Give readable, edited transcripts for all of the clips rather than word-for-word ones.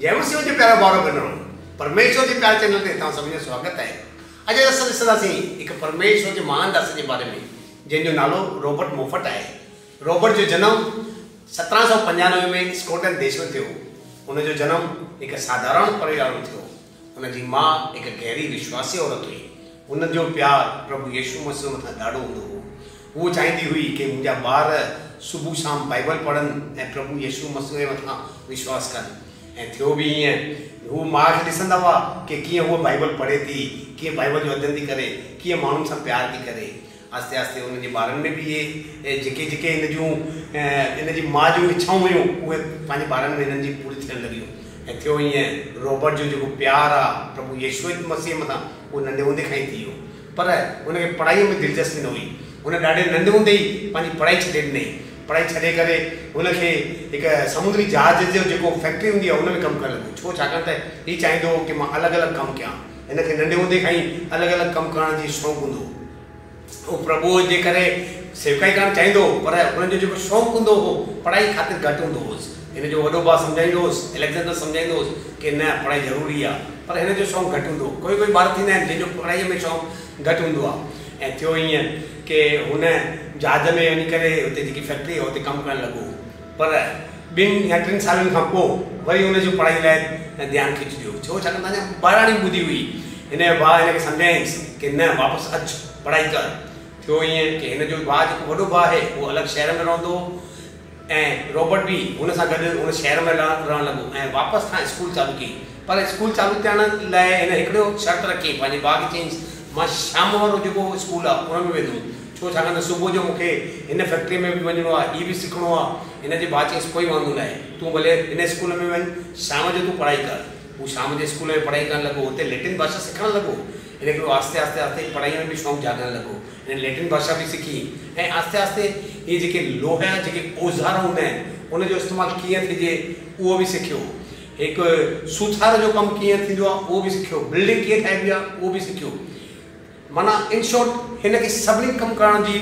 जय मसीह जो प्यारा भाउरो भेनरो, परमेश्वर के प्यारे चैनल ते तव्हां सभिनी जो स्वागत है। अॼु असां ॾिसंदासीं हिकु परमेश्वर के महान दास के बारे में जंहिंजो नालो रॉबर्ट मोफट है। रॉबर्ट जो जन्म 1795 में स्कॉटलैंड देश में थियो। उनजो जन्म एक साधारण परिवार में थियो। उनकी माँ एक गहरी विश्वासी औरत हुई। उनजो प्यार प्रभु यीशु मसीह मथां ॾाढो हूंदो हो। वो चाहींदी हुई कि मुंहिंजा ॿार सुबह शाम बाइबल पढ़नि ऐं प्रभु यीशु मसीह जे मथां विश्वास कनि। ऐं थियो बि ईअं। हू माउ खे ॾिसंदा हुआ कि कीअं उहा बाइबल पढ़े थी, कीअं बाइबल जो अध्ययन थी करे, कीअं माण्हुनि सां प्यार थी करे। आस्ते आस्ते उनजे ॿारनि में बि इहे जेके इन जी माउ जूं इच्छाऊं हुयूं उहे पंहिंजे ॿारनि में इन्हनि जी पूरी थियण लॻियूं। ऐं थियो ईअं। रॉबर्ट जो जेको प्यारु आहे प्रभु यीशु मसीह मथां उहो नंढे हूंदे खां ई थी वियो। पर उनखे पढ़ाईअ में दिलचस्पी न हुई। उन ॾाढे नंढे हूंदे ई पंहिंजी पढ़ाई छॾे ॾिनई। पढ़ाई छॾे करे उनखे हिकु समुद्री जहाज जो जेको फैक्ट्री हूंदी आहे उन में कमु करणु लॻो। छो? छाकाणि त हीउ चाहींदो हो कि मां अलॻि अलॻि कमु कयां। हिनखे नंढे हूंदे खां ई अलॻि अलॻि कमु करण जी शौक़ु हूंदो हो। उहो प्रभुअ जे करे सेवकाई करणु चाहींदो हो, पर हुनजो जेको शौक़ु हूंदो हो पढ़ाई ख़ातिर घटि हूंदो होसि। हिन जो वॾो भाउ सम्झाईंदो होसि, एलेक्जेंडर सम्झाईंदो होसि कि न पढ़ाई ज़रूरी आहे, पर हिन जो शौक़ु घटि हूंदो हो। कोई ॿार थींदा आहिनि जंहिंजो पढ़ाईअ में शौक़ु घटि हूंदो आहे। ऐं थियो ईअं कि हुन जहाज में वञी करे हुते जेकी फैक्ट्री आहे हुते कमु करणु लॻो। पर 2 या 3 सालनि खां पोइ वरी हुनजो पढ़ाई लाइ ध्यानु खिचिजी वियो। छो? छाकाणि त अञा ॿारहाणी ॿुधी हुई। हिन जो भाउ हिनखे सम्झाईंसि कि न वापसि अचु पढ़ाई कर। थियो ईअं कि हिन जो भाउ जेको वॾो भाउ आहे उहो अलॻि शहर में रहंदो ऐं रॉबर्ट बि हुन सां गॾु हुन शहर में रहणु लॻो ऐं वापसि खां स्कूल चालू कई। पर स्कूल चालू थियण लाइ हिन हिकिड़ो शर्त रखी। पंहिंजे भाउ खे चयईंसि मां शाम वारो जेको स्कूल आहे उन में वेंदुमि। छो? छाकाणि त सुबुह जो मूंखे हिन फैक्ट्री में बि वञिणो आहे, हीअ बि सिखणो आहे। हिन जे भाउ चयईंसि कोई वांदो न आहे, तूं भले हिन स्कूल में वञ, शाम जो तूं पढ़ाई कर। हू शाम जे स्कूल में पढ़ाई करणु लॻो। हुते लैटिन भाषा सिखणु लॻो। हिन खे आस्ते आस्ते आस्ते पढ़ाईअ में बि शौक़ु जाॻणु लॻो। हिन लैटिन भाषा बि सिखी ऐं आस्ते आस्ते इहे जेके लोहा जा जेके औज़ार हूंदा आहिनि उनजो इस्तेमालु कीअं थिजे उहो बि सिखियो। हिकु सुथार जो कमु कीअं थींदो आहे उहो बि सिखियो। बिल्डिंग कीअं ठाहिबी आहे उहो बि सिखियो। माना इन शॉर्ट हिनखे सभिनी कमु करण जी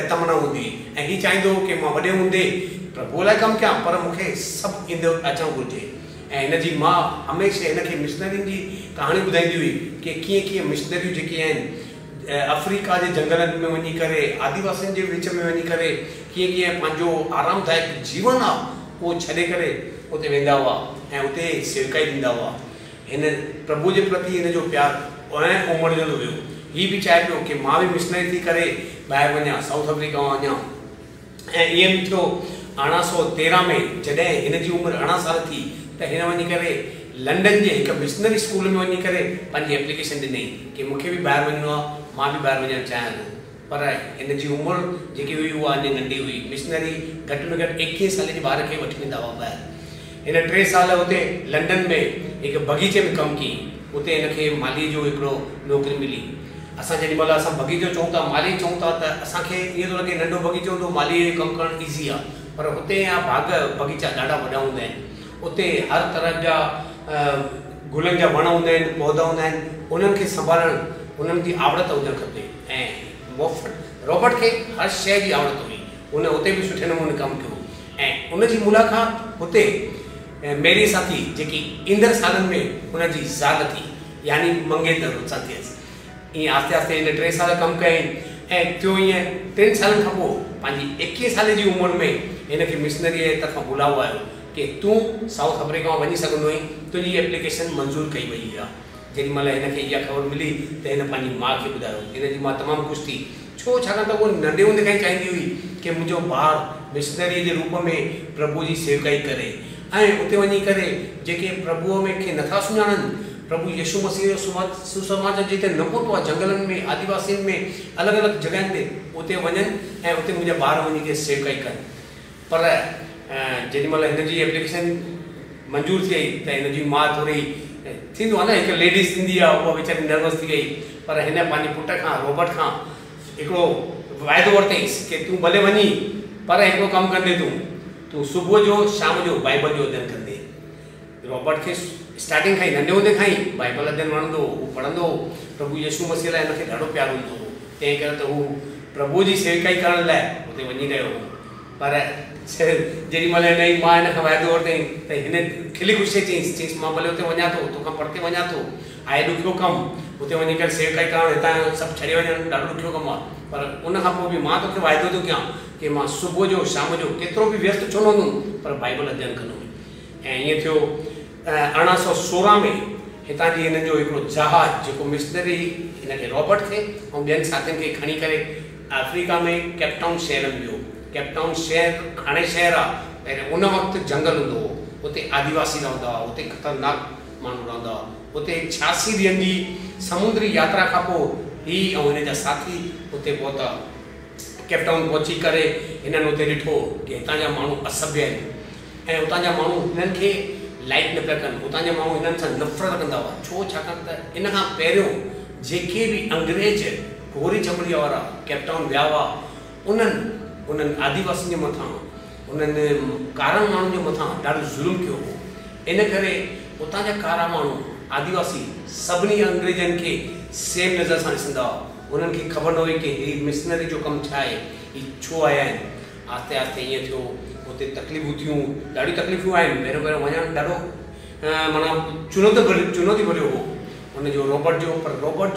तमना हूंदी ऐं हीउ चाहींदो हो कि मां वॾे हूंदे प्रभुअ लाइ कमु कयां, पर मूंखे सभु ईंदो अचणु घुरिजे। ऐं हिन जी माउ हमेशह हिनखे मिशनरियुनि जी कहाणी ॿुधाईंदी हुई कि कीअं कीअं मिशनरियूं जेके आहिनि अफ्रीका जे जंगलनि में वञी करे, आदिवासियुनि जे विच में वञी करे कीअं कीअं पंहिंजो आरामदायक जीवन आहे उहो छॾे करे उते वेंदा हुआ ऐं उते सेवकाई ॾींदा हुआ। हिन प्रभु जे प्रति हिन जो प्यारु ऐं उमड़जंदो वियो। हीउ बि चाहे पियो कि मां बि मिशनरी थी करे ॿाहिरि वञा, साउथ अफ्रीका वञा। ऐं ईअं बि थियो 1813 में जॾहिं हिन जी उमिरि 18 साल थी त हिन वञी करे लंडन जे हिकु मिशनरी स्कूल में वञी करे पंहिंजी एप्लीकेशन ॾिनई कि मूंखे बि ॿाहिरि वञिणो आहे, मां बि ॿाहिरि वञणु चाहियां थो। पर हिन जी उमिरि जेकी हुई उहा अञा नंढी हुई। मिशनरी घटि में घटि 21 साल जे ॿार खे वठी वेंदा हुआ ॿाहिरि। हिन 3 साल हुते लंडन में हिकु बगीचे में कमु कई। उते हिनखे माली जो हिकिड़ो नौकरी मिली। असां जेॾी महिल असां बगीचो चऊं था, माली चऊं था त असांखे ईअं थो लॻे नंढो बगीचो हूंदो, माली जो कमु करणु ईज़ी आहे। पर हुते या बाग़ बगीचा ॾाढा वॾा हूंदा आहिनि। उते हर तरह जा गुलनि जा वण हूंदा आहिनि, पौधा हूंदा आहिनि। उन्हनि खे संभालणु उन्हनि जी आवड़त हुजणु खपे। ऐं रॉबर्ट खे हर शइ जी आवड़त हुई। उन उते बि सुठे नमूने कमु कयो ऐं उनजी मुलाक़ात हुते मेरी सां थी जेकी ईंदड़ सालनि में हुनजी ज़ाल थी, यानी मंगेतर सां थियसि। ईअं आस्ते आस्ते हिन 3 साल कमु कयईं ऐं थियो ईअं 3 सालनि खां पोइ पंहिंजी 21 साल जी उमिरि में हिनखे मिशनरीअ जे तरफ़ां बुलावो आयो कि तूं साउथ अफ्रीका वञी सघंदो आहीं, तुंहिंजी एप्लीकेशन मंज़ूरु कई वई आहे। जेॾी महिल हिनखे इहा ख़बर मिली त हिन पंहिंजी माउ खे ॿुधायो। हिन जी माउ तमामु ख़ुशि थी। छो? छाकाणि त उहो नंढे हूंदे खां ई चाहींदी हुई कि मुंहिंजो ॿारु मिशनरीअ जे रूप में प्रभु जी सेवकाई करे ऐं उते वञी करे जेके प्रभुअ में खे नथा सुञाणनि, प्रभु यीशु मसीह जो सुसमाचार जिते न पहुतो आहे, जंगलनि में, आदिवासियुनि में, अलॻि अलॻि जॻहियुनि ते उते वञनि ऐं उते मुंहिंजा ॿार वञी करे सेवकाई कनि। पर जेॾी महिल हिन जी एप्लीकेशन मंज़ूरु थी वई त हिन जी माउ थोरी थींदो आहे न, हिकु लेडीज़ थींदी आहे, उहा वीचारी नर्वस थी वई। पर हिन पंहिंजे पुट खां रॉबर्ट खां हिकिड़ो वाइदो वरितईंसि कि तूं भले वञी, पर हिकिड़ो कमु कंदे तूं सुबुह जो शाम जो बाइबल जो अध्ययन कंदे। रॉबर्ट खे स्टार्टिंग खां ई नंढे हूंदे खां ई बाइबल अध्ययन वणंदो, हू पढ़ंदो। प्रभु यीशु मसीह लाइ हिनखे ॾाढो प्यारो हूंदो हो। तंहिं करे त हू प्रभु जी सेवकाई करण लाइ हुते वञी रहियो हो। पर जेॾीमहिल हिन मां हिन खां वाइदो वरितई त हिन खिली ख़ुशी चईंसि मां भले हुते वञा थो तोखां परते वञा थो आहे ॾुखियो कमु हुते वञी करे सेवकाई करणु हितां सभु छॾे वञणु ॾाढो ॾुखियो कमु आहे पर उन खां पोइ बि मां तोखे वाइदो थो कयां कि मां सुबुह जो शाम जो केतिरो बि व्यस्त छो न हूंदुमि पर बाइबल अध्ययन कंदुमि ऐं ईअं थियो 1816 में हितां जी हिननि जो हिकिड़ो जहाज जेको मिशनरी हिनखे रॉबर्ट खे ऐं ॿियनि साथियुनि खे खणी करे अफ्रीका में केपटाउन शहर में वियो केपटाउन शहर हाणे शहर आहे पहिरियों उन वक़्तु जंगल हूंदो हो हुते आदिवासी रहंदा हुआ हुते ख़तरनाक माण्हू रहंदा हुआ हुते 86 ॾींहंनि जी समुद्री यात्रा खां पोइ ही ऐं हिन जा साथी हुते पहुता केपटाउन पहुची करे हिननि हुते ॾिठो कि हितां जा माण्हू असभ्य आहिनि ऐं हुतां जा माण्हू हिननि खे लाइक न पिया कनि हुतां जा माण्हू हिननि सां नफ़रत कंदा हुआ छो छाकाणि त इन खां पहिरियों जेके बि अंग्रेज घोरी चमड़ीअ वारा केपटाउन विया हुआ उन्हनि आदिवासियुनि जे मथां उन्हनि कारनि माण्हुनि जे मथां ॾाढो ज़ुल्म कयो हो इन करे उतां जा कारा माण्हू आदिवासी सभिनी अंग्रेजनि खे सेम नज़र सां ॾिसंदा हुआ उन्हनि खे ख़बर न हुई कि ही मिशनरी जो कमु छा आहे ही छो आया आहिनि आहिस्ते आहिस्ते ईअं थियो हुते तकलीफ़ूं थियूं ॾाढियूं तकलीफ़ूं आहिनि पहिरियों वञणु ॾाढो माना चुनौती भरियो हो हुनजो रॉबर्ट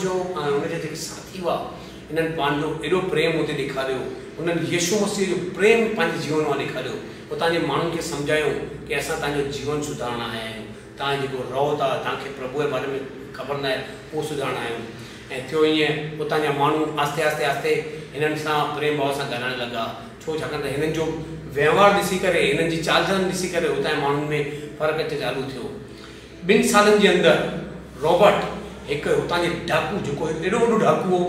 जो ऐं हुनजा जेके साथी हुआ इन्हनि पंहिंजो एॾो प्रेम हुते ॾेखारियो उन्हनि यीशु मसीह जो प्रेम पंहिंजे जीवन मां ॾेखारियो हुतां जे माण्हुनि खे सम्झायो कि असां तव्हांजो जीवन सुधारणा आया आहियूं तव्हां जेको रहो था तव्हांखे प्रभु जे बारे में ख़बर न आहे उहो सुधारणा आहियूं ऐं थियो ईअं हुतां जा माण्हू आहिस्ते आहिस्ते हिननि सां प्रेम भाव सां ॻाल्हाइण लॻा छो छाकाणि त हिननि जो व्यवहार ॾिसी करे हिननि जी चाल चलन ॾिसी करे हुतां जे माण्हुनि में फ़र्क़ु अचणु चालू थियो 2 सालनि जे अंदरि रॉबर्ट हिकु हुतां जे डाकू जेको एॾो वॾो डाकू हो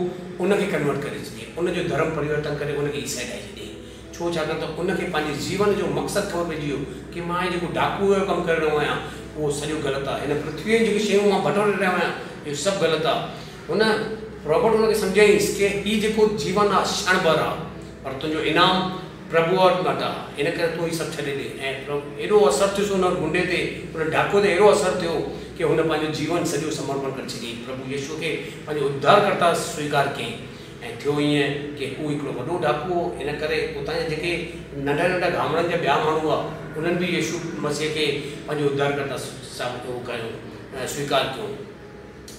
उनखे कन्वर्ट करे छॾियईं उनजो धर्म परिवर्तन करे उनखे ईसाई ठाहे छॾियईं छो छाकाणि त उनखे पंहिंजे जीवन जो मक़सदु ख़बर पइजी वियो कि मां जेको डाकू जो कमु करे रहियो आहियां उहो सॼो ग़लति आहे हिन पृथ्वीअ जी जेकी शयूं मां बटोरे रहियो आहियां इहो सभु ग़लति आहे हुन रॉबर्ट हुनखे सम्झाईंसि कि हीउ जेको जीवन आहे क्षण भर आहे पर तुंहिंजो इनाम प्रभु और माता इन करे तूं ही सभु छॾे ॾे ऐं एॾो असरु थियो हुन गुंडे ते हुन डाकू ते एॾो असरु थियो कि हुन पंहिंजो जीवन सॼो समर्पण करे छॾियईं प्रभु यीशु खे पंहिंजो उद्धारकर्ता स्वीकार कयईं ऐं थियो ईअं कि हू हिकिड़ो वॾो डाकू हो इन करे उतां जा जेके नंढा नंढा गामड़नि जा ॿिया माण्हू हुआ उन्हनि बि यीशु मसीह खे पंहिंजो उद्धारकर्ता कयो स्वीकार कयो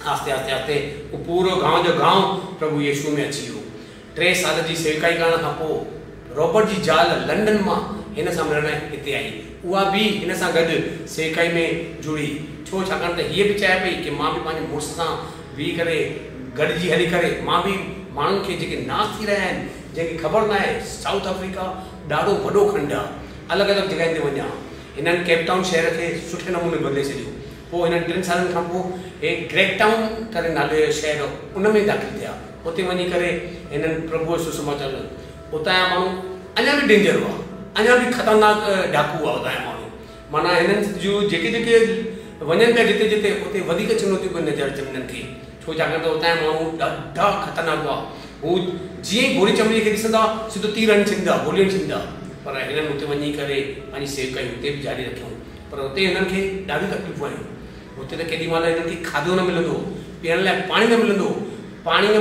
आहिस्ते आहिस्ते उहो पूरो गांव जो गांव प्रभु यीशु में अची वियो 3 साल जी सेवकाई करण खां पोइ रॉबर्ट जी ज़ाल लंडन मां हिन सां मिलण हिते आई उहा बि हिन सां गॾु सेवकाई में जुड़ी छो छाकाणि त हीअ बि चाहे पई कि मां बि पंहिंजे मुड़ुस सां बीह करे गॾिजी हली करे मां बि माण्हुनि खे जेके नास थी रहिया आहिनि जंहिंखे ख़बर न आहे साउथ अफ्रीका ॾाढो वॾो खंडु आहे अलॻि अलॻि जॻहियुनि ते वञा हिननि केपटाउन शहर खे सुठे नमूने बदिले छॾियो पोइ हिननि 3 सालनि खां पोइ हे ग्रेकटाउन करे नाले जो शहर उन में दाख़िल थिया उते वञी करे हिननि प्रभु जो सुसमाचार उतां जा माण्हू अञा बि डेंजर हुआ अञा बि ख़तरनाक डाकू हुआ उतां जा माण्हू माना हिननि जूं जेके वञनि पिया जिते जिते उते वधीक चुनौतियूं पियूं नज़र अचनि हिननि खे छो छाकाणि त उतां जा माण्हू ॾाढा ख़तरनाक हुआ हू जीअं ई घोड़ी चमड़ी खे ॾिसंदा सिधो तीर हणी छॾींदा गोली हणी छॾींदा पर हिननि हुते वञी करे पंहिंजी सेवकाई हुते बि जारी रखियूं पर हुते हिननि खे ॾाढियूं तकलीफ़ूं आहियूं हुते त केॾी महिल हिननि खे खाधो न मिलंदो पीअण लाइ पाणी न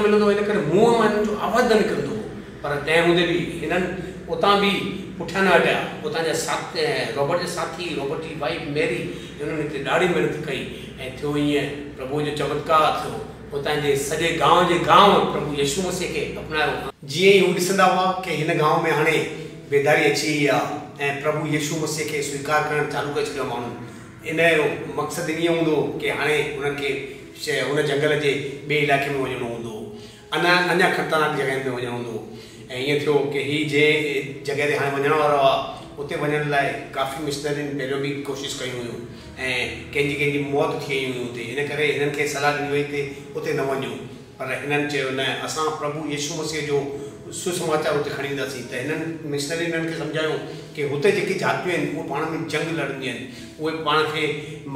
मिलंदो हिन करे मुंहं मां हिननि जो आवाज़ु न निकिरंदो पर तंहिं हूंदे बि हिननि उतां बि पुठियां न हटिया उतां जा साथी रॉबर्ट जा साथी रॉबर्ट जी वाइफ मैरी हुननि हिते ॾाढी महिनत कई ऐं थियो ईअं प्रभु जो चमत्कार थियो उतां जे सॼे गांव जे गांव प्रभु यीशु मसीह खे अपनायो जीअं ई हू ॾिसंदा हुआ कि हिन गांव में हाणे बेदारी अची वई आहे ऐं प्रभु यीशु मसीह खे स्वीकार करणु चालू करे छॾियो माण्हू इन जो मक़सदु ईअं हूंदो कि हाणे हुननि खे हुन जंगल जे ॿिए इलाइक़े में वञिणो हूंदो अञा ख़तरनाक जॻहियुनि ते वञिणो हूंदो ऐं ईअं थियो कि हीअ जंहिं जॻह ते हाणे वञण वारो आहे उते वञण लाइ काफ़ी मिशनरियुनि पहिरियों बि कोशिशि कयूं हुयूं ऐं कंहिंजी मौत थी वई हुयूं हुते इन करे हिननि खे सलाह ॾिनी वई कि उते न वञूं पर हिननि चयो न असां प्रभु यीशु मसीह जो सुसमाचार हुते खणी ईंदासीं त हिननि मिशनरी हिननि खे सम्झायो कि हुते जेकी जातियूं आहिनि उहे पाण में जंग लड़ंदियूं आहिनि उहे पाण खे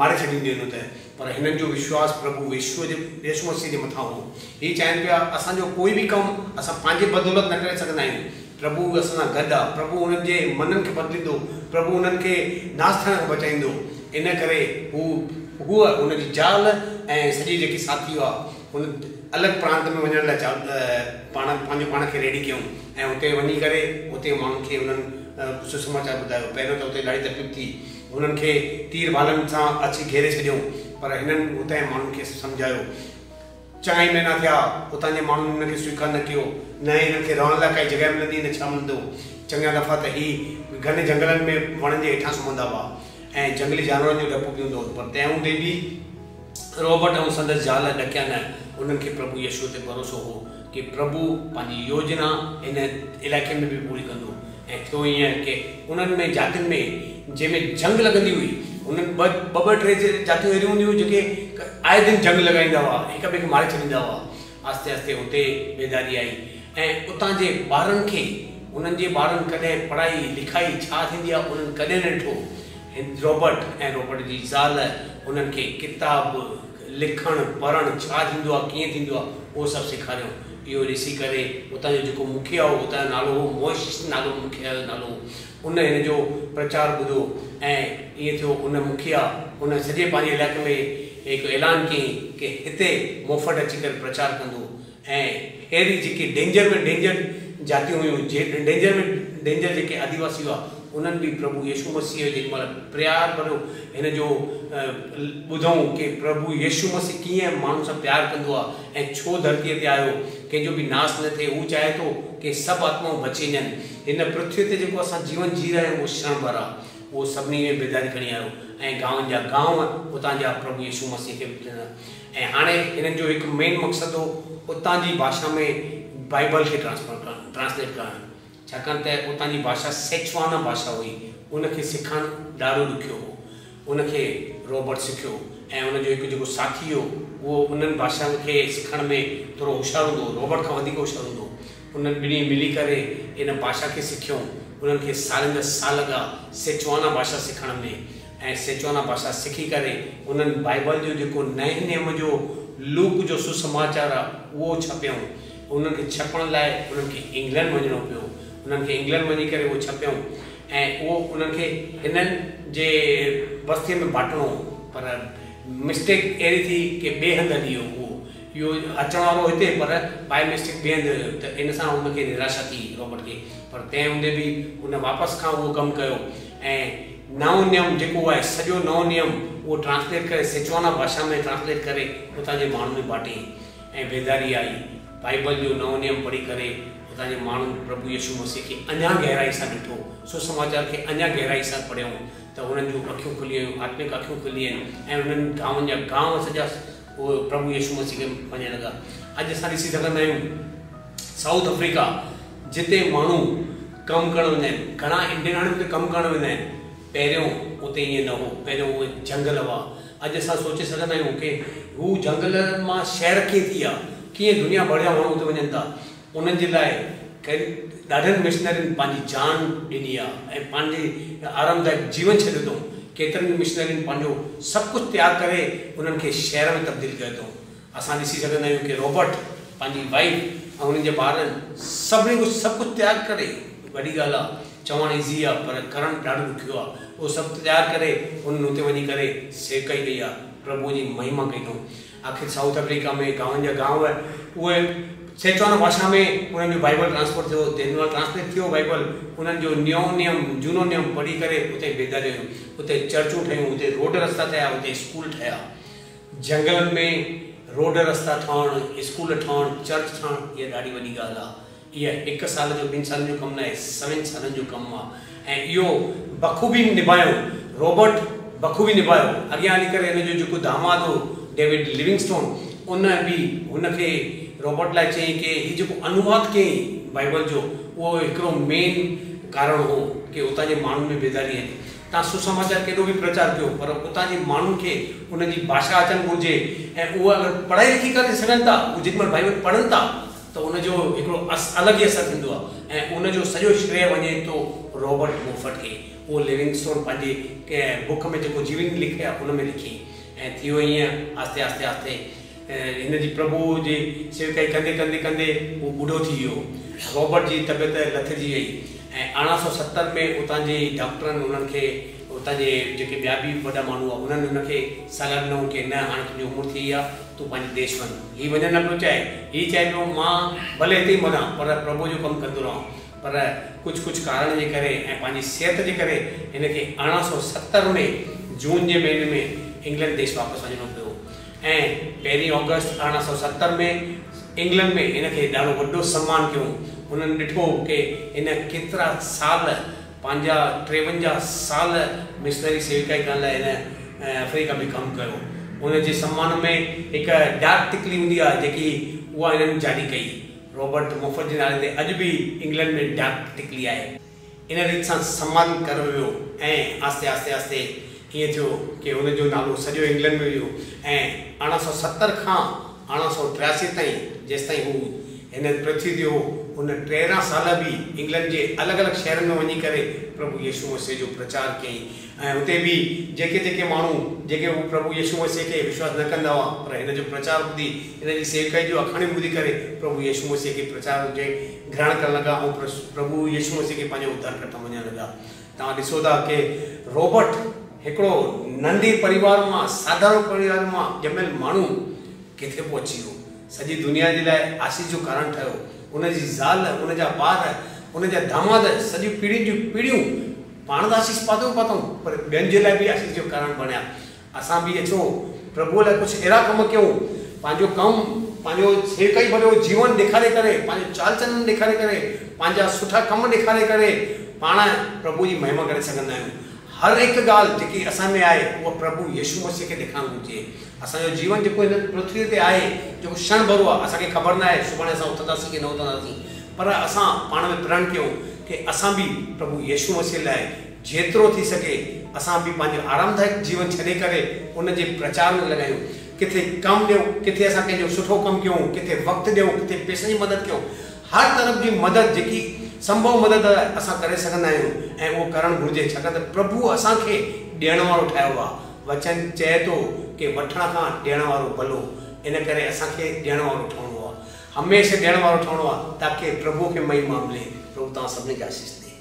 मारे छॾींदियूं आहिनि हुते पर हिननि जो विश्वास प्रभु यीशु मसीह जे मथां हो हीअ चाहिनि पिया असांजो कोई बि कमु असां पंहिंजे बदौलत न करे सघंदा आहियूं प्रभु असां सां गॾु आहे प्रभु उन्हनि जे मननि खे बदिलींदो प्रभु उन्हनि खे नास थियण खां बचाईंदो इन करे हूअ हुनजी ज़ाल ऐं सॼी जेकी साथी हुआ हुन अलॻि प्रांत में वञण लाइ पंहिंजो पाण खे रेडी कयूं ऐं हुते वञी करे हुते माण्हुनि खे उन्हनि सुसमाचार ॿुधायो। पहिरियों त हुते ॾाढी तकलीफ़ थी, उन्हनि खे तीर भालनि सां अची घेरे छॾियऊं, पर हिननि हुतां जे माण्हुनि खे सम्झायो। चङा ई महीना थिया, हुतां जे माण्हुनि हिनखे स्वीकार न कयो, न हिननि खे रहण लाइ काई जॻह मिलंदी न छा मिलंदो। चङा दफ़ा त ही घने जंगलनि में वणनि जे हेठां सुम्हंदा हुआ ऐं जंगली जानवरनि जो डपु बि हूंदो हो, पर तंहिं हूंदे बि रॉबर्ट ऐं संदसि ज़ाल ॾकिया न। उन्हनि खे प्रभु यीशू ते भरोसो हो कि प्रभु पंहिंजी योजना हिन इलाइक़े में बि पूरी कंदो। ऐं थियो ईअं कि उन्हनि में जातियुनि में जंहिंमें जंग लॻंदी हुई, उन्हनि ॿ टे जातियूं अहिड़ियूं हूंदियूं हुयूं जेके आए दिन जंग लॻाईंदा हुआ, हिक ॿिए खे मारे छॾींदा हुआ। आस्ते आस्ते हुते बेदारी आई ऐं उतां जे ॿारनि खे, उन्हनि जे ॿारनि कॾहिं पढ़ाई लिखाई छा थींदी आहे उन्हनि कॾहिं न ॾिठो। रॉबर्ट ऐं रॉबर्ट जी ज़ाल उन्हनि खे किताब लिखणु पढ़णु छा थींदो आहे, कीअं थींदो आहे, उहो सभु सेखारियो। इहो ॾिसी करे उतां जो जेको मुखिया हो, उतां जो नालो हो मोश नालो, मुखिया जो नालो, उन हिन जो प्रचार ॿुधो ऐं ईअं थियो उन मुखिया उन सॼे पंहिंजे इलाइक़े में हिकु ऐलान कयईं कि हिते मोफ़त अची करे प्रचार कंदो। ऐं अहिड़ी जेके डेंजर में डेंजर जातियूं हुयूं, डेंजर जेके आदिवासी हुआ, उन्हनि बि प्रभु यीशू मसीह जेॾी महिल प्यार भरियो हिन जो ॿुधऊं कि प्रभु यीशू मसीह कीअं माण्हुनि सां प्यारु कंदो आहे ऐं छो धरतीअ ते आयो, कंहिंजो बि नाश न थिए। हू चाहे थो कि सभु आत्माऊं बची वञनि। हिन पृथ्वी ते जेको असां जीवन जी रहिया आहियूं उहो क्षण भर आहे। उहो सभिनी में बेदारी खणी आयो ऐं गांवनि जा गांव उतां जा प्रभु यीशू मसीह खे ॾिना। ऐं हाणे हिननि जो हिकु मेन मक़सदु हो उतां जी भाषा में बाइबल खे ट्रांसलेट करणु, छाकाणि त उतां जी भाषा सेचवाना भाषा हुई, उनखे सिखणु ॾाढो ॾुखियो हो। उनखे रॉबर्ट सिखियो ऐं उनजो हिकु जेको साथी हो उहो उन्हनि भाषाउनि खे सिखण में थोरो होशियारु हूंदो, रॉबर्ट खां वधीक होशियारु हूंदो। उन्हनि ॿिन्ही मिली करे इन भाषा खे सिखियो। उन्हनि खे सालनि जा साल लॻा सेचवाना भाषा सिखण में ऐं सेचवाना भाषा सिखी करे उन्हनि बाइबल जो जेको नए नियम जो लूक जो सुसमाचार आहे उहो छपियऊं। उन्हनि खे छपण लाइ उन्हनि खे इंग्लैंड वञिणो पियो, उन्हनि खे इंग्लैंड वञी करे उहो छपियऊं ऐं उहो उन्हनि खे हिननि जे बस्तीअ में बांटणो, पर मिस्टेक अहिड़ी थी कि ॿिए हंधि हली वियो उहो। इहो अचण वारो हिते पर बाए मिस्टेक ॿिए हंधि, त इन सां उनखे निराशा थी रॉबर्ट खे। पर तंहिं हूंदे बि उन वापसि खां उहो कमु कयो ऐं नओं नियम जेको आहे सॼो नओं नियम उहो ट्रांसलेट करे सेचवाना भाषा में ट्रांसलेट करे उतां जे माण्हुनि में बांटी ऐं बेदारी आई। बाइबल जो नओं नियम पढ़ी करे उतां जे माण्हुनि प्रभु यीशू मसीह खे अञा गहराई सां ॾिठो, सुसमाचार खे अञा गहराई सां पढ़ियऊं, त उन्हनि जूं अखियूं खुली वियूं, आत्मिक अखियूं खुली आहिनि ऐं उन्हनि गांवनि जा गांव सॼा उहे प्रभु यीशू मसीह खे मञणु लॻा। अॼु असां ॾिसी सघंदा आहियूं साउथ अफ्रीका जिते माण्हू कमु करणु वेंदा आहिनि, घणा इंडियन हाणे उते कमु करणु वेंदा आहिनि। पहिरियों उते ईअं न हो, पहिरियों उहे जंगल हुआ। अॼु असां सोचे सघंदा आहियूं कि हू जंगल मां शहर कीअं थी आहे, कीअं दुनिया भर जा माण्हू उते वञनि था। उन्हनि जे लाइ ॾाढनि मिशनरियुनि पंहिंजी जान ॾिनी आहे ऐं पंहिंजे आरामदायक जीवन छॾियो अथऊं। केतिरनि मिशनरियुनि पंहिंजो सभु कुझु तयारु करे उन्हनि खे शहर में तब्दील कयो अथऊं। असां ॾिसी सघंदा आहियूं कि रॉबर्ट पंहिंजी वाइफ ऐं उन्हनि जे ॿारनि सभिनी कुझु सभु कुझु तयारु करे, वॾी ॻाल्हि आहे, चवणु ईज़ी आहे पर करणु ॾाढो ॾुखियो आहे। उहो सभु तयारु करे उन्हनि हुते वञी करे सेवा कई आहे, प्रभु जी महिमा कई अथऊं। आख़िर साउथ अफ्रीका में गांवनि जा गांव उहे सेचवाना भाषा में उन्हनि जो बाइबल ट्रांसफर थियो, जेॾीमहिल ट्रांसलेट थियो बाइबल, उन्हनि जो नओं नियम झूनो नियम पढ़ी करे उते बेदारी हुयूं, उते चर्चूं ठहियूं, उते रोड रस्ता ठहिया, उते स्कूल ठहिया। जंगलनि में रोड रस्ता ठहणु, स्कूल ठहणु, चर्च ठहणु, इहा ॾाढी वॾी ॻाल्हि आहे। इहा 1 साल जो 2 सालनि जो कमु न आहे, 7 सालनि जो कमु आहे ऐं इहो बख़ूबी निभायो रॉबर्ट, बख़ूबी निभायो। अॻियां हली करे हिन जो जेको दामाद हो डेविड लिविंगस्टोन, उन बि हुनखे रॉबर्ट लाइ चयईं कि हीउ जेको अनुवाद कयईं बाइबल जो उहो हिकिड़ो मेन कारण हो कि उतां जे माण्हुनि में बेदारी आहिनि। तव्हां सुसमाचार केॾो बि प्रचार कयो पर उतां जे माण्हुनि खे उनजी भाषा अचणु घुरिजे ऐं उहे अगरि पढ़ाई लिखी करे सघनि था, उहे जेॾीमहिल बाइबल पढ़नि था त उनजो हिकिड़ो अलॻि ई असरु थींदो आहे ऐं उनजो सॼो श्रेय वञे थो रॉबर्ट मोफट खे। उहो लिविंगस्टोन पंहिंजे कंहिं बुक में जेको जीवन लिखे आहे उन में लिखी ऐं थियो ईअं आस्ते आस्ते आस्ते हिन जी प्रभु जी सेवकाई कंदे कंदे कंदे उहो ॿुढो थी वियो। रॉबर्ट जी तबियत लथजी वई ऐं 1870 में उतां जे डॉक्टरनि उन्हनि खे, उतां जे जेके ॿिया बि वॾा माण्हू आहे उन्हनि उनखे सलाह ॾिनो कि न हाणे तुंहिंजी उमिरि थी आहे, तूं पंहिंजे देश वञ। हीउ वञणु न पियो चाहे, हीउ चाहे पियो मां भले हिते ई मञा पर प्रभु जो कमु कंदो रहां। पर कुछ कारण जे करे ऐं पंहिंजी सिहत जे करे हिनखे 1870 में जून जे महीने में इंग्लैंड देश वापसि वञिणो पियो ऐं 1 अगस्त 1870 में इंग्लैंड में हिनखे ॾाढो वॾो सम्मान कयो। उन्हनि ॾिठो कि हिन केतिरा साल पंहिंजा 53 साल मिशनरी सेविकाई करण लाइ हिन अफ्रीका में कमु कयो। उनजे सम्मान में हिकु डाक टिकली हूंदी आहे जेकी उहा हिननि जारी कई। रॉबर्ट मोफट जे नाले ते अॼु बि इंग्लैंड में डाक टिकली आहे। इन रीति सां सम्मान कयो वियो ऐं आस्ते आस्ते आस्ते ईअं थियो कि हुनजो नालो सॼो इंग्लैंड में वियो ऐं 1870 खां 1883 ताईं जेसिताईं हू हिन पृथ्वी ते हो हुन 13 साल बि इंग्लैंड जे अलॻि अलॻि शहरनि में वञी करे प्रभु यीशु मसीह जो प्रचार कयईं ऐं हुते बि जेके माण्हू जेके हू प्रभु यीशु मसीह खे विश्वास न कंदा हुआ पर हिन जो प्रचार ॿुधी हिन जी सेवकाई जो अखाणी ॿुधी करे प्रभु यीशु मसीह खे प्रचार जे ग्रहण करणु लॻा ऐं प्रभु यीशु मसीह खे पंहिंजो उद्धारकर्ता मञणु लॻा। तव्हां ॾिसो था कि रॉबर्ट हिकिड़ो नंढे परिवार मां साधारण परिवार मां ॼमियल माण्हू किथे पहुची वियो, सॼी दुनिया जे लाइ आशीष जो कारण ठहियो। उनजी ज़ाल, उनजा ॿार, उनजा दामाद, सॼी पीढ़ियुनि जूं पीढ़ियूं पाण त आशीष पातो पर ॿियनि जे लाइ बि आशीष जो कारण बणिया। असां बि अचो प्रभुअ लाइ कुझु अहिड़ा कम कयूं, पंहिंजो कमु, पंहिंजो सेवकाई भरियो जीवन ॾेखारे करे, पंहिंजो चाल चलन ॾेखारे करे, पंहिंजा सुठा कम ॾेखारे करे पाण प्रभु जी महिमा करे सघंदा आहियूं। हर हिकु ॻाल्हि जेकी असां में आहे उहा प्रभु यीशु मसीह खे ॾेखारणु घुरिजे। असांजो जीवन जेको हिन पृथ्वी ते आहे जेको क्षण भरो आहे, असांखे ख़बर न आहे सुभाणे असां उथंदासीं की न उथंदासीं, पर असां पाण में प्रण कयूं कि असां बि प्रभु यीशु मसीह लाइ जेतिरो थी सघे असां बि पंहिंजो आरामदायक जीवन छॾे करे उनजे प्रचार में लॻायूं। किथे कमु ॾियूं, किथे असां कंहिंजो सुठो कमु कयूं, किथे वक़्तु ॾियूं, किथे पैसनि जी मदद कयूं। हर तरफ़ जी मदद जेकी संभव मदद असां करे सघंदा आहियूं ऐं उहो करणु घुरिजे, छाकाणि त प्रभु असांखे ॾियण वारो ठाहियो आहे। वचन चए थो कि वठण खां ॾियण वारो भलो, इन करे असांखे ॾियण वारो ठहिणो आहे, हमेशह ॾियण वारो ठहिणो आहे ताकी प्रभु खे महिमा मिले। प्रभु तव्हां सभिनी खे आशीष ॾे।